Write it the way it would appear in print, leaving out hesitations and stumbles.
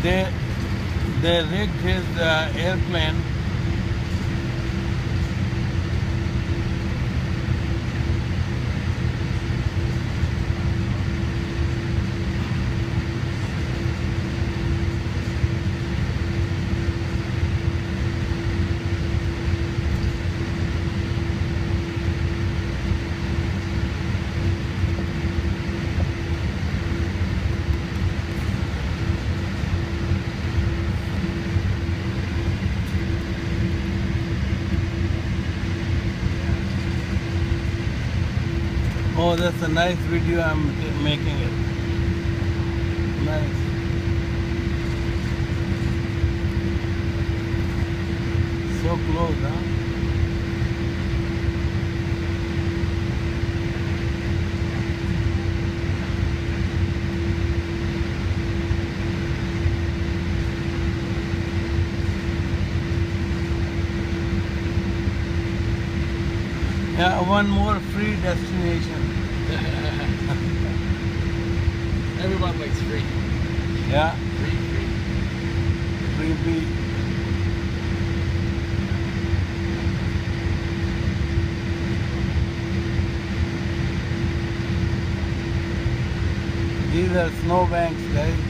They they rigged his airplane. Oh, that's a nice video I'm making it. Nice. So close, huh? Yeah, one more free destination. Everyone likes free. Yeah, Free. free beach. These are snowbanks, guys.